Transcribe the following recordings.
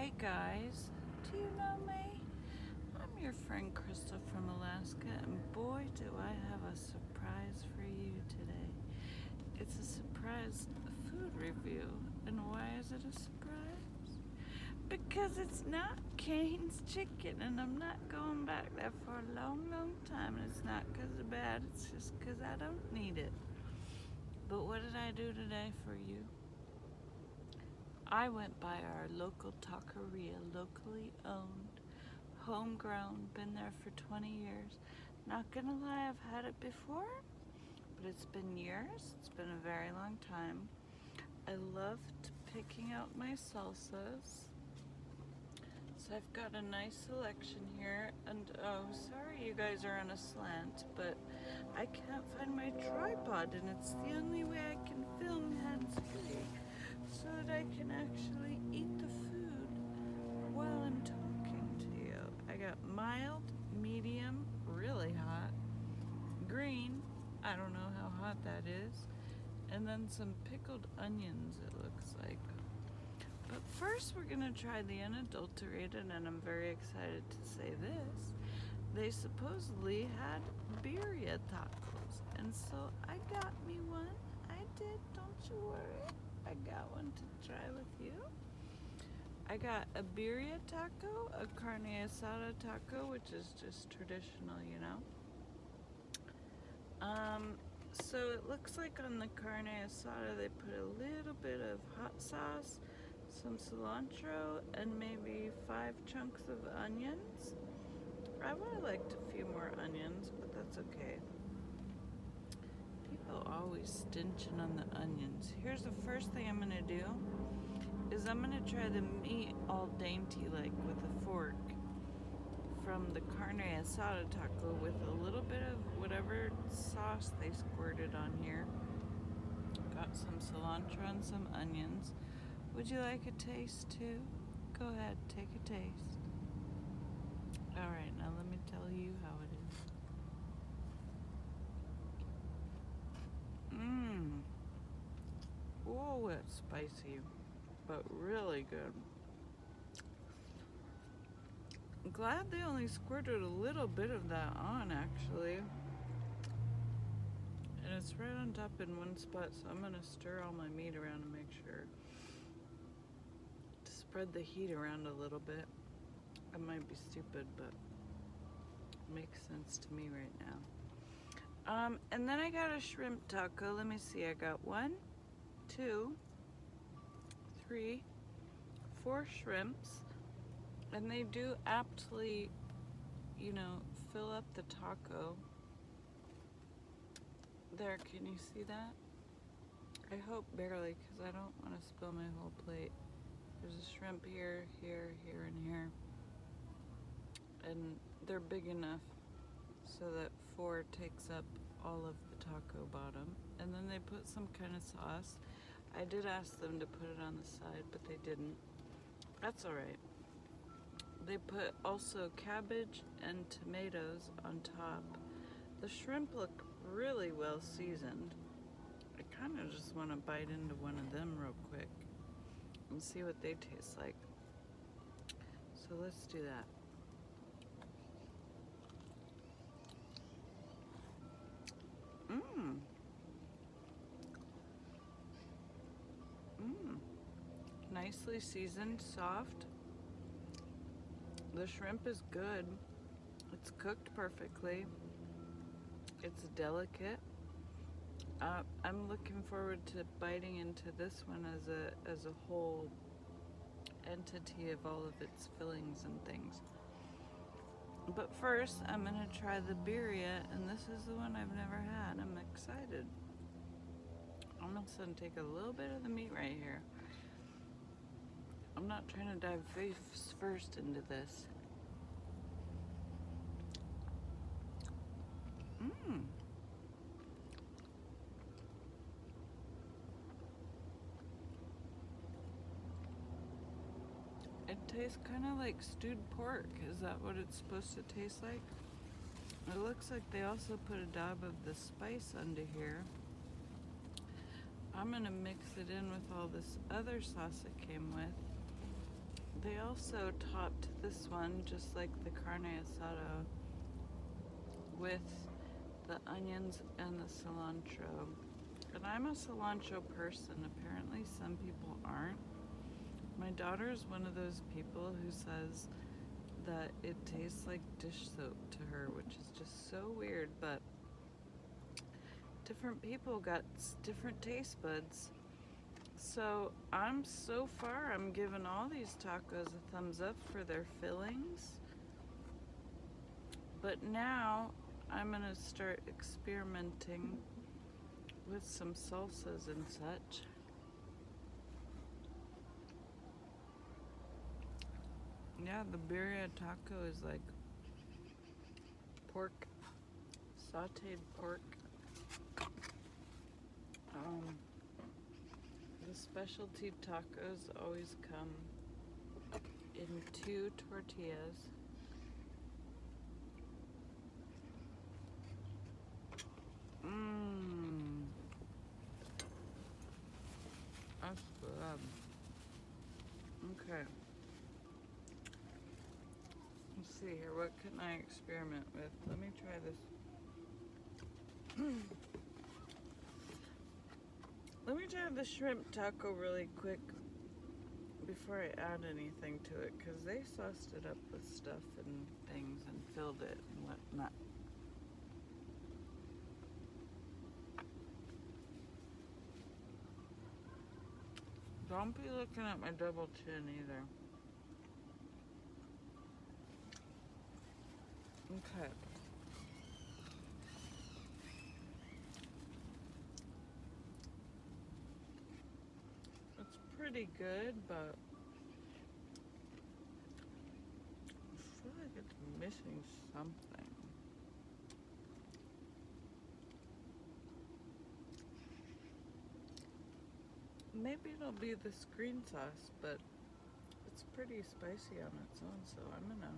Hey guys, do you know me? I'm your friend Krista from Alaska, and boy do I have a surprise for you today. It's a surprise food review, and why is it a surprise? Because it's not Cane's chicken, and I'm not going back there for a long time, and it's not because of bad, it's just because I don't need it. But what did I do today for you? I went by our local tacaria, locally owned, homegrown, been there for 20 years. Not gonna lie, I've had it before, but it's been years. It's been a very long time. I loved picking out my salsas. So I've got a nice selection here, and oh, sorry you guys are on a slant, but I can't find my tripod, and it's the only way I can film hands-free so that I can actually eat the food while I'm talking to you. I got mild, medium, really hot, green, I don't know how hot that is, and then some pickled onions, it looks like. But first we're gonna try the unadulterated, and I'm very excited to say this. They supposedly had birria tacos, and so I got me one. I did, don't you worry. I got one to try with you. I got a birria taco, a carne asada taco, which is just traditional, you know. So it looks like on the carne asada they put a little bit of hot sauce, some cilantro, and maybe 5 chunks of onions. I would have liked a few more onions, but that's okay. People always stinching on the onions. Here's the first thing I'm gonna do, is I'm gonna try the meat all dainty like with a fork from the carne asada taco with a little bit of whatever sauce they squirted on here. Got some cilantro and some onions. Would you like a taste too? Go ahead, take a taste. Alright, now let me tell you how it is. Oh, it's spicy, but really good. I'm glad they only squirted a little bit of that on, actually. And it's right on top in one spot, so I'm gonna stir all my meat around to make sure to spread the heat around a little bit. I might be stupid, but it makes sense to me right now. And then I got a shrimp taco. Let me see, I got 1, 2, 3, 4 shrimps. And they do aptly, you know, fill up the taco. There, can you see that? I hope barely, because I don't want to spill my whole plate. There's a shrimp here, here, here, and here. And they're big enough so that 4 takes up all of the taco bottom. And then they put some kind of sauce. I did ask them to put it on the side, but they didn't. That's all right. They put also cabbage and tomatoes on top. The shrimp look really well seasoned. I kind of just want to bite into one of them real quick and see what they taste like. So let's do that. Nicely seasoned, soft. The shrimp is good. It's cooked perfectly. It's delicate. I'm looking forward to biting into this one as a whole entity of all of its fillings and things. But first, I'm gonna try the birria, and this is the one I've never had. I'm excited. I'm also gonna take a little bit of the meat right here. I'm not trying to dive face first into this. It tastes kind of like stewed pork. Is that what it's supposed to taste like? It looks like they also put a dab of the spice under here. I'm gonna mix it in with all this other sauce it came with. They also topped this one, just like the carne asada, with the onions and the cilantro. And I'm a cilantro person. Apparently, some people aren't. My daughter is one of those people who says that it tastes like dish soap to her, which is just so weird, but different people got different taste buds. So I'm giving all these tacos a thumbs up for their fillings. But now I'm gonna start experimenting with some salsas and such. Yeah, the birria taco is like pork, sauteed pork. The specialty tacos always come in 2 tortillas. Mmm, that's good. Okay, let's see here. What can I experiment with? Let me try this. Let me try the shrimp taco really quick before I add anything to it, because they sauced it up with stuff and things and filled it and whatnot. Don't be looking at my double chin either. Okay. It's pretty good, but I feel like it's missing something. Maybe it'll be the green sauce, but it's pretty spicy on its own, so I'm gonna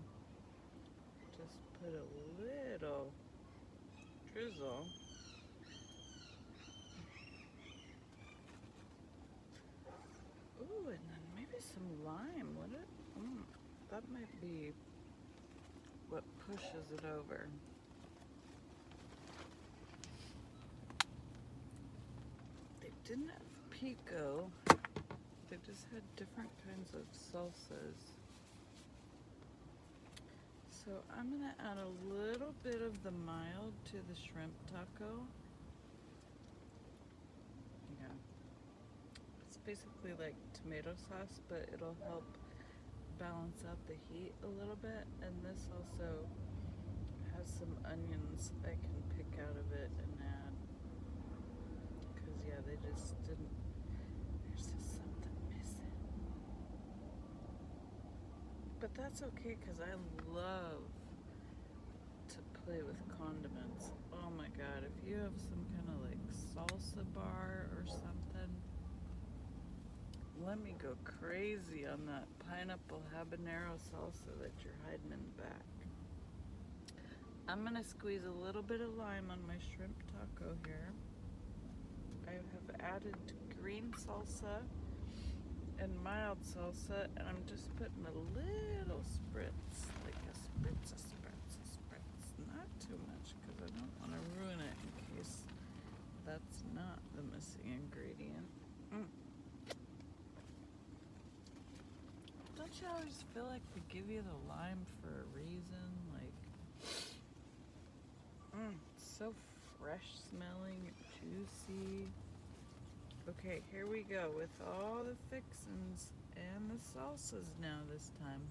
just put a little drizzle. Ooh, and then maybe some lime. That might be what pushes it over. They didn't have pico. They just had different kinds of salsas. So I'm gonna add a little bit of the mild to the shrimp taco. Yeah. It's basically like tomato sauce, but it'll help balance out the heat a little bit. And this also has some onions I can pick out of it and add. Because, yeah, they just didn't. There's just something missing. But that's okay, because I love to play with condiments. Oh my god, if you have some kind of like salsa bar or something, let me go crazy on that pineapple habanero salsa that you're hiding in the back. I'm gonna squeeze a little bit of lime on my shrimp taco here. I have added green salsa and mild salsa, and I'm just putting a little spritz, like a spritz. Not too much, because I don't want to ruin it in case that's not the missing ingredient. Don't you always feel like they give you the lime for a reason? Like, so fresh smelling, juicy. Okay, here we go with all the fixins and the salsas now this time.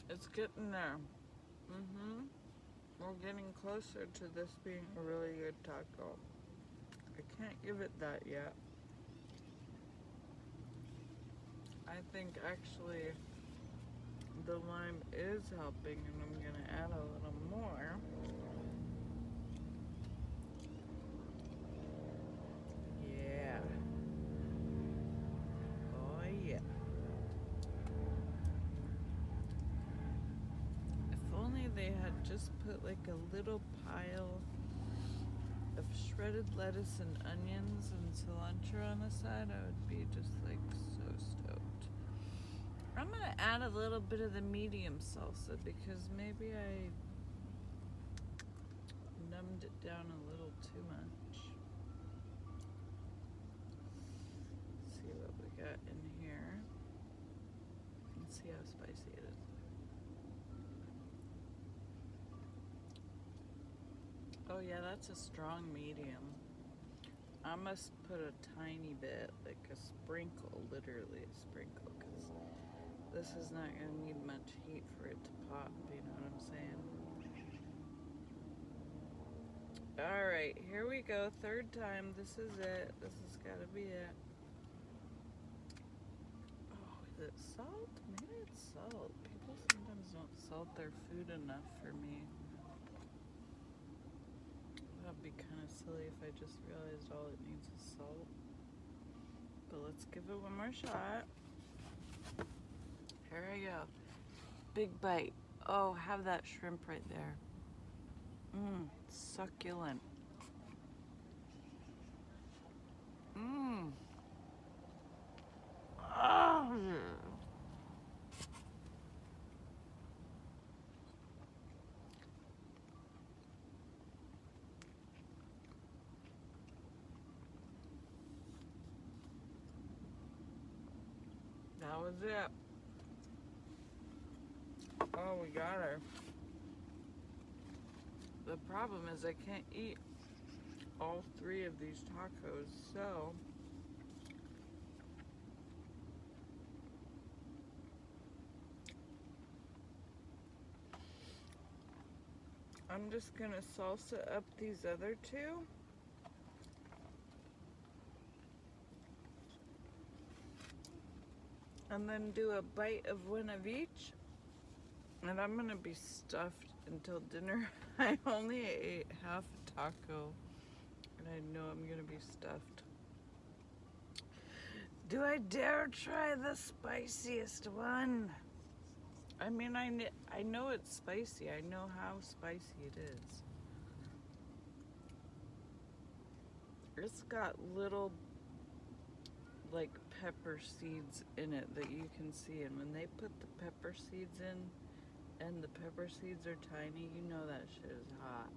It's getting there. We're getting closer to this being a really good taco. I can't give it that yet. I think actually the lime is helping, and I'm gonna add a little more. Yeah. Oh yeah. just put like a little pile of shredded lettuce and onions and cilantro on the side, I would be just like so stoked. I'm gonna add a little bit of the medium salsa because maybe I numbed it down a little too much. Let's see what we got in here. Let's see how spicy it is. Oh yeah, that's a strong medium. I must put a tiny bit, like a sprinkle, literally a sprinkle, because this is not going to need much heat for it to pop, you know what I'm saying? Alright, here we go, third time, this is it, this has got to be it. Oh, is it salt? Maybe it's salt. People sometimes don't salt their food enough for me. That'd be kind of silly if I just realized all it needs is salt. But let's give it one more shot. Here I go. Big bite. Oh, have that shrimp right there. Mmm, succulent. Mmm. Oh. That was it. Oh, we got her. The problem is I can't eat all three of these tacos, so I'm just gonna salsa up these other two. And then do a bite of one of each. And I'm gonna be stuffed until dinner. I only ate half a taco and I know I'm gonna be stuffed. Do I dare try the spiciest one? I mean, I know it's spicy. I know how spicy it is. It's got little like pepper seeds in it that you can see, and when they put the pepper seeds in and the pepper seeds are tiny, you know that shit is hot.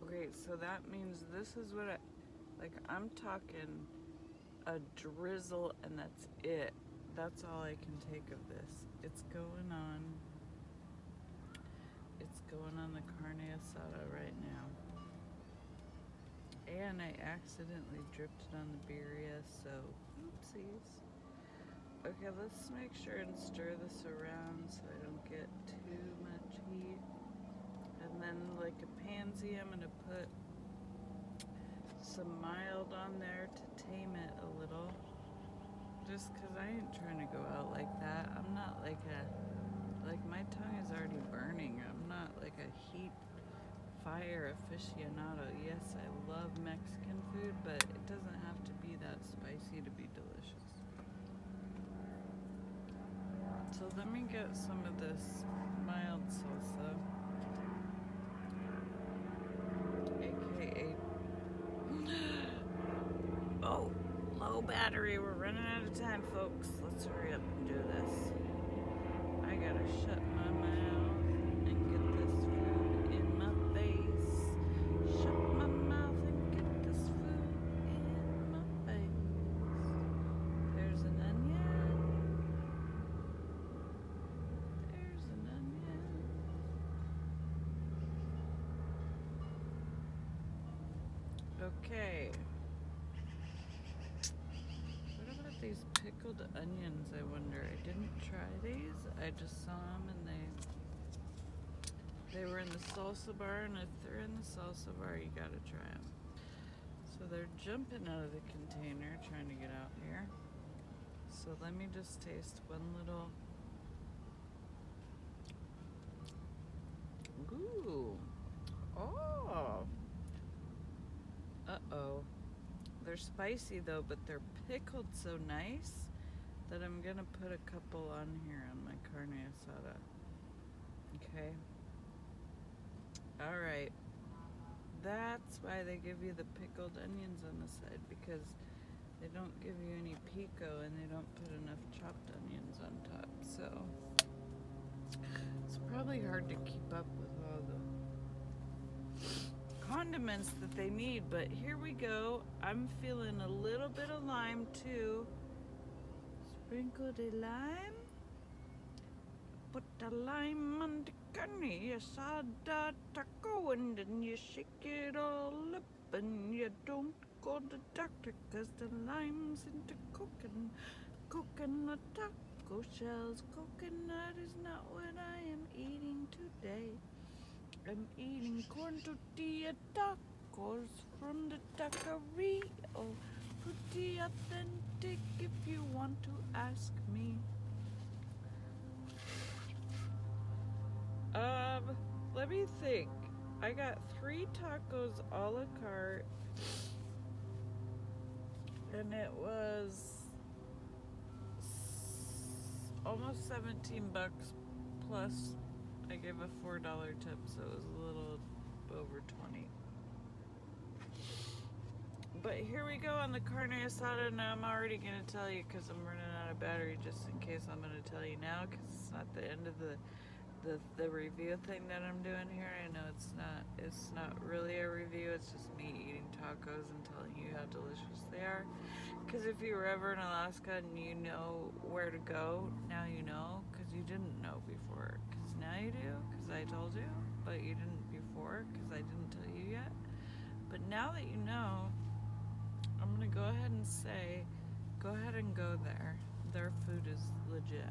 Okay, so that means this is what I'm talking a drizzle and that's it. That's all I can take of this. It's going on the carne asada right now. And I accidentally dripped it on the birria, so oopsies. Okay, let's make sure and stir this around so I don't get too much heat. And then like a pansy, I'm gonna put some mild on there to tame it a little. Just cause I ain't trying to go out like that. I'm not like my tongue is already burning. I'm not like a heat fire aficionado. Yes, I love Mexican food, but it doesn't have to be that spicy to be delicious. So let me get some of this mild salsa, aka oh, low battery. We're running out of time, folks. Let's hurry up and do this. I gotta shut my mouth and get this food in my face. Shut my mouth and get this food in my face. There's an onion. There's an onion. Okay. What about these pickled onions, I wonder? I didn't try these. I just saw them and they were in the salsa bar, and if they're in the salsa bar, you gotta try them. So they're jumping out of the container, trying to get out here. So let me just taste one little. Ooh. Oh. Uh-oh. They're spicy though, but they're pickled so nice that I'm gonna put a couple on here on my carne asada. Okay. Alright. That's why they give you the pickled onions on the side, because they don't give you any pico and they don't put enough chopped onions on top. So it's probably hard to keep up with all the condiments that they need, but here we go. I'm feeling a little bit of lime too. Sprinkle the lime. Put the lime on the carne asada taco, and then you shake it all up, and you don't go to the doctor, 'cause the lime's into coconut taco shells. Coconut is not what I am eating today. I'm eating corn tortilla tacos from the tacario. Pretty authentic if you want to ask me. Let me think. I got 3 tacos a la carte, and it was almost 17 bucks, plus I gave a $4 tip, so it was a little over 20. But here we go on the carne asada. Now I'm already going to tell you, because I'm running out of battery, just in case I'm going to tell you now, because it's not the end of the review thing that I'm doing here. I know it's not really a review, it's just me eating tacos and telling you how delicious they are. Because if you were ever in Alaska and you know where to go, now you know, because you didn't know before. Because now you do, because I told you, but you didn't before, because I didn't tell you yet. But now that you know, I'm going to go ahead and say, go ahead and go there. Their food is legit.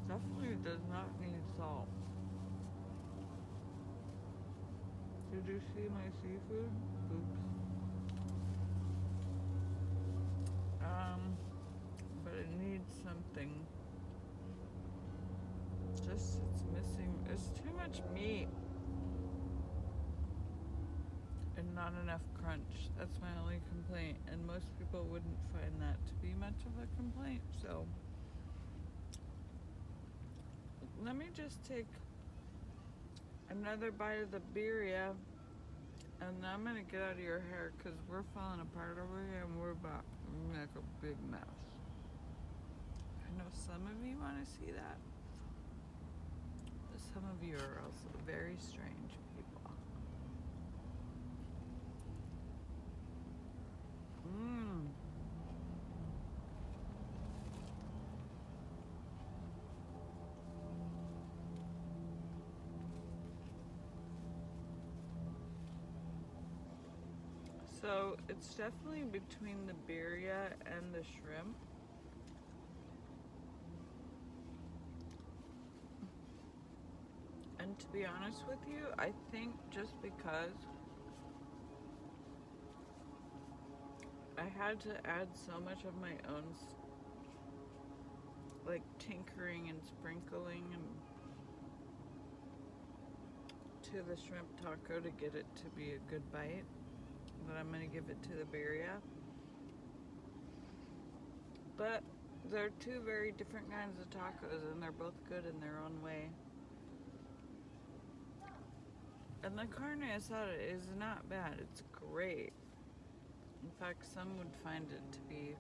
Definitely does not need salt. Did you see my seafood? Oops. But it needs something. Just, it's missing, it's too much meat and not enough crunch. That's my only complaint, and most people wouldn't find that to be much of a complaint. So let me just take another bite of the birria, and then I'm gonna get out of your hair, because we're falling apart over here and we're about to make a big mess. I know some of you want to see that, but some of you are also very strange people. So it's definitely between the birria and the shrimp. And to be honest with you, I think just because I had to add so much of my own, like, tinkering and sprinkling and to the shrimp taco to get it to be a good bite, that I'm gonna give it to the birria. But they're 2 very different kinds of tacos, and they're both good in their own way. And the carne asada is not bad, it's great. In fact, some would find it to be